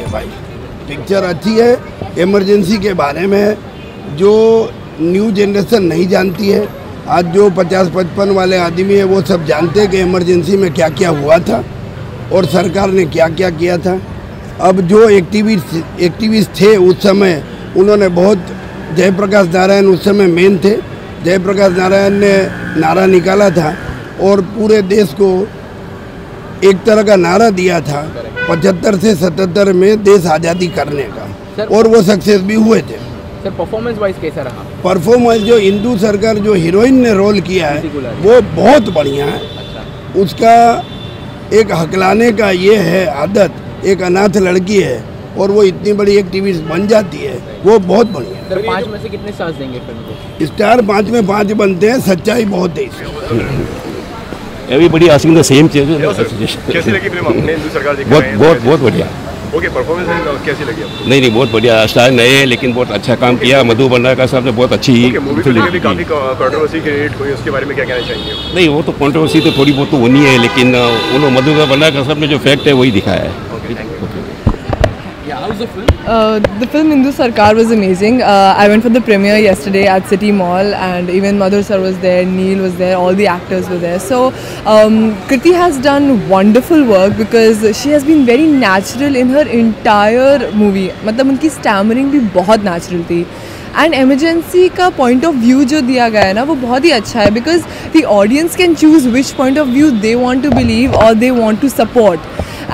है भाई, पिक्चर अच्छी है। इमरजेंसी के बारे में जो न्यू जनरेशन नहीं जानती है, आज जो 50-55 वाले आदमी है वो सब जानते हैं कि इमरजेंसी में क्या क्या हुआ था और सरकार ने क्या क्या किया था। अब जो एक्टिविस्ट थे उस समय, उन्होंने बहुत, जयप्रकाश नारायण उस समय मेन थे। जयप्रकाश नारायण ने नारा निकाला था और पूरे देश को एक तरह का नारा दिया था 75 से 77 में देश आज़ादी करने का, और वो सक्सेस भी हुए थे। सर परफॉर्मेंस वाइज कैसा रहा? परफॉर्मेंस जो इंदु सरकार जो हीरोइन ने रोल किया है वो बहुत बढ़िया है। अच्छा। उसका एक हकलाने का ये है आदत, एक अनाथ लड़की है और वो इतनी बड़ी एक्टिविस्ट बन जाती है, वो बहुत बढ़िया है। सर 5 में से कितने स्टार्स देंगे फिल्म को? स्टार 5 में 5 बनते हैं, सच्चाई बहुत है इसमें। एवरीबडी आस्किंग द सेम चीज। कैसी लगी फिल्म आपने? इंदु सरकार जी बहुत बढ़िया। ओके, परफॉर्मेंस कैसी लगी आपको? नहीं बहुत बढ़िया, स्टार नए हैं लेकिन बहुत अच्छा काम किया। मधु बंडारकर साहब ने बहुत अच्छी मूवी काफी कंट्रोवर्सी क्रिएट हुई, उसके बारे में क्या कहना चाहेंगे? नहीं वो तो कंट्रोवर्सी तो थोड़ी बहुत तो होनी है, लेकिन उन्होंने मधु बंडारकर साहब ने जो फैक्ट है वही दिखाया है। The film Indu Sarkar was amazing. I went for the premiere yesterday at City Mall, and even Madhur sir was there, Neil was there, all the actors were there. So Kriti has done wonderful work because she has been very natural in her entire movie. मतलब उनकी stammering भी बहुत natural थी. And emergency का point of view जो दिया गया है ना, वो बहुत ही अच्छा है because the audience can choose which point of view they want to believe और they want to support.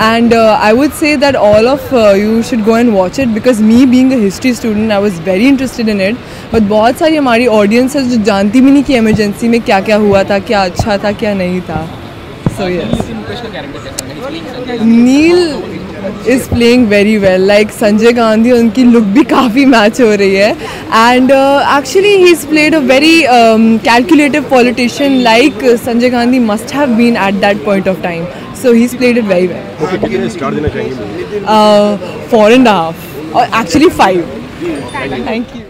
And I would say that all of you should go and watch it because me being a history student, I was very interested in it. But बहुत सारी हमारी audience है जो जानती भी नहीं कि emergency में क्या क्या हुआ था, क्या अच्छा था, क्या नहीं था. So yes. Neil is playing very well. Like Sanjay Gandhi, उनकी look भी काफ़ी match हो रही है. And actually he's played a very calculative politician like Sanjay Gandhi must have been at that point of time. So he's played it very well. Okay, कितने star देना चाहेंगे? 4.5 or actually 5. Thank you.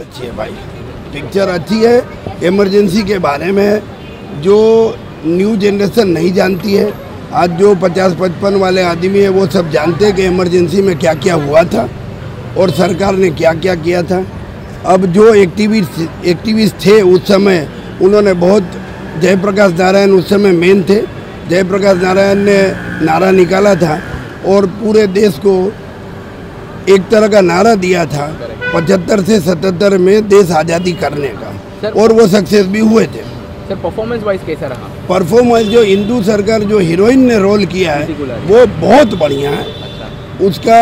अच्छी है भाई, picture अच्छी है। Emergency के बारे में जो न्यू जनरेशन नहीं जानती है, आज जो 50-55 वाले आदमी है वो सब जानते हैं कि इमरजेंसी में क्या क्या हुआ था और सरकार ने क्या क्या किया था। अब जो एक्टिविस्ट थे उस समय, उन्होंने बहुत, जयप्रकाश नारायण उस समय मेन थे। जयप्रकाश नारायण ने नारा निकाला था और पूरे देश को एक तरह का नारा दिया था 75 से 77 में देश आज़ादी करने का, और वो सक्सेस भी हुए थे। सर परफॉर्मेंस वाइज कैसा रहा? परफॉर्मेंस जो इंदु सरकार जो हीरोइन ने रोल किया है वो बहुत बढ़िया है। अच्छा। उसका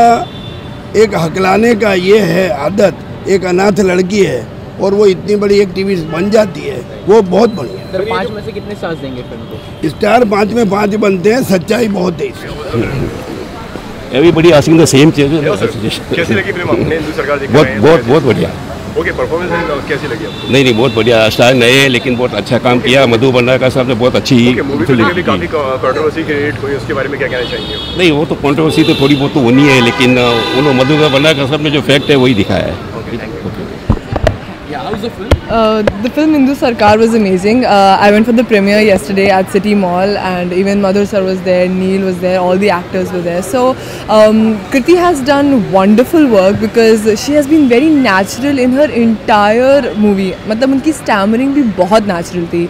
एक हकलाने का ये है आदत, एक अनाथ लड़की है और वो इतनी बड़ी एक्टिविस्ट बन जाती है, वो बहुत बढ़िया है। सर 5 में से कितने स्टार्स देंगे फिल्म को? स्टार 5 में 5 बनते हैं, सच्चाई बहुत है इसमें। एवरीबडी आस्किंग द सेम चीज। कैसी लगी फिल्म आपने? इंदु सरकार जी बहुत बढ़िया। ओके, परफॉर्मेंस कैसी लगी आपको? नहीं बहुत बढ़िया, स्टार नए हैं लेकिन बहुत अच्छा काम किया। मधु बंडारकर साहब ने बहुत अच्छी मूवी काफी कंट्रोवर्सी क्रिएट हुई, उसके बारे में क्या कहना चाहेंगे? नहीं वो तो कंट्रोवर्सी तो थोड़ी बहुत तो होनी है, लेकिन उन्होंने मधु बंडारकर साहब ने जो फैक्ट है वही दिखाया है। The film Indu Sarkar was amazing. I went for the premiere yesterday at City Mall, and even Madhur sir was there, Neil was there, all the actors were there. So Kriti has done wonderful work because she has been very natural in her entire movie. मतलब उनकी stammering भी बहुत natural थी.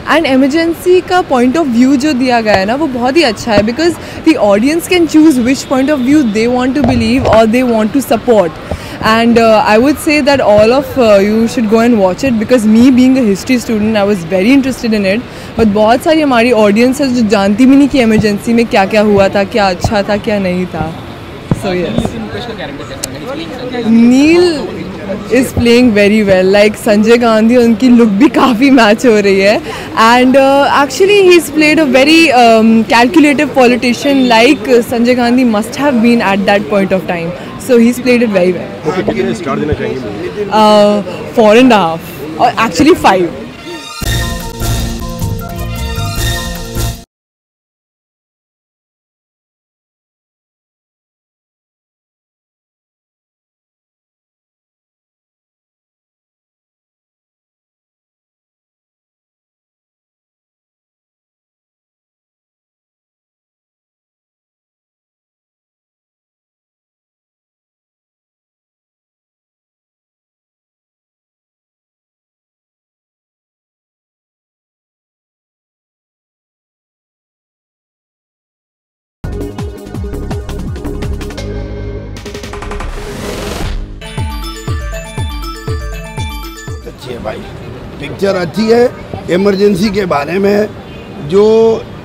And emergency का point of view जो दिया गया है ना, वो बहुत ही अच्छा है because the audience can choose which point of view they want to believe और they want to support. And I would say that all of you should go and watch it because me being a history student, I was very interested in it. But बहुत सारी हमारी audience है जो जानती भी नहीं कि emergency में क्या क्या हुआ था, क्या अच्छा था, क्या नहीं था. So yes. मुकेश का कैरेक्टर कैसा लगा? He's playing Sanjay. Neel is playing very well. Like Sanjay Gandhi, उनकी लुक भी काफ़ी मैच हो रही है. And actually he is played a very calculative politician like Sanjay Gandhi must have been at that point of time. So he's played it very well. Okay, कितने star देना चाहेंगे? 4.5 or actually 5. अच्छी है भाई, पिक्चर अच्छी है. इमरजेंसी के बारे में जो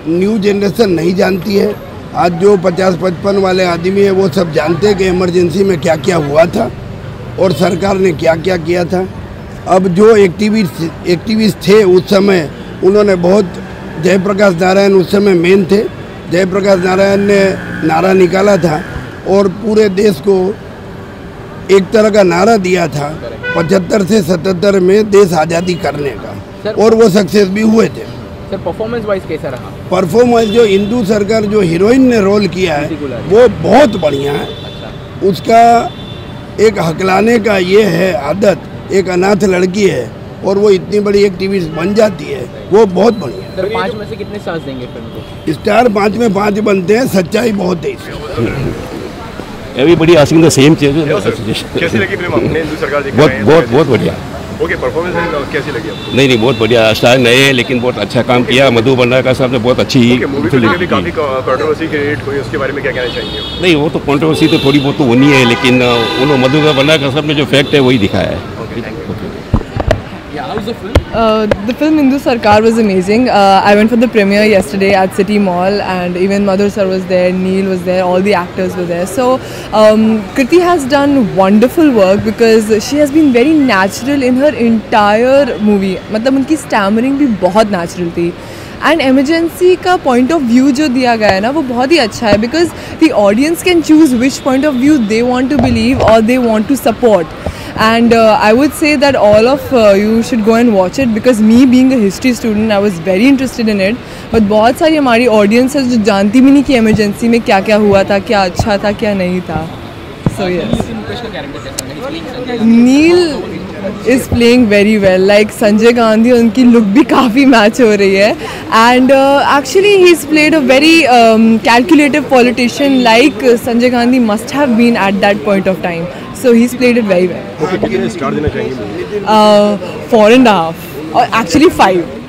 न्यू जनरेशन नहीं जानती है, आज जो 50-55 वाले आदमी है वो सब जानते हैं कि इमरजेंसी में क्या क्या हुआ था और सरकार ने क्या क्या किया था. अब जो एक्टिविस्ट थे उस समय, उन्होंने बहुत, जयप्रकाश नारायण उस समय मेन थे. जयप्रकाश नारायण ने नारा निकाला था और पूरे देश को एक तरह का नारा दिया था 75 से 77 में देश आज़ादी करने का, और वो सक्सेस भी हुए थे. सर परफॉर्मेंस वाइज कैसा रहा? परफॉर्मेंस जो इंदु सरकार जो हीरोइन ने रोल किया है वो बहुत बढ़िया है. अच्छा. उसका एक हकलाने का ये है आदत, एक अनाथ लड़की है और वो इतनी बड़ी एक्टिविस्ट बन जाती है, वो बहुत बढ़िया है. सर 5 में से कितने स्टार्स देंगे फिल्म को? स्टार 5 में 5 बनते हैं, सच्चाई बहुत है इसमें. एवरीबडी आस्किंग द सेम चीज. कैसी लगी फिल्म आपने? हिंदू सरकार देख बहुत रहे हैं, बहुत बहुत बढ़िया. ओके, परफॉर्मेंस कैसी लगी आपको? नहीं बहुत बढ़िया. स्टार नए हैं लेकिन बहुत अच्छा काम किया. मधु भंडारकर साहब ने बहुत अच्छी ओके, मूवी को लेकर भी काफी कंट्रोवर्सी क्रिएट हुई, उसके बारे में क्या कहना चाहेंगे? नहीं, वो तो कंट्रोवर्सी तो थोड़ी बहुत तो होनी है, लेकिन उन्होंने मधु भंडारकर साहब ने जो फैक्ट है वही दिखाया है. Yeah, how's the film? The film Hindu Sarkar was amazing. I went for the premiere yesterday at City Mall, and even Madhur sir was there, Neil was there, all the actors were there. So Kriti has done wonderful work because she has been very natural in her entire movie. मतलब उनकी stammering भी बहुत natural थी. And emergency का point of view जो दिया गया है ना, वो बहुत ही अच्छा है because the audience can choose which point of view they want to believe और they want to support. And I would say that all of you should go and watch it because me being a history student I was very interested in it. But बहुत सारी हमारी audience है जो जानती भी नहीं कि emergency में क्या क्या हुआ था, क्या अच्छा था, क्या नहीं था. So yes. मुकेश का कैरेक्टर कैसा लगा? He's playing Sanjay. Neel is playing very well. Like Sanjay Gandhi, उनकी लुक भी काफ़ी मैच हो रही है. And actually he is played a very calculative politician like Sanjay Gandhi must have been at that point of time. So he's played it very well. Okay, कितने star देना चाहेंगे? 4.5 or actually 5.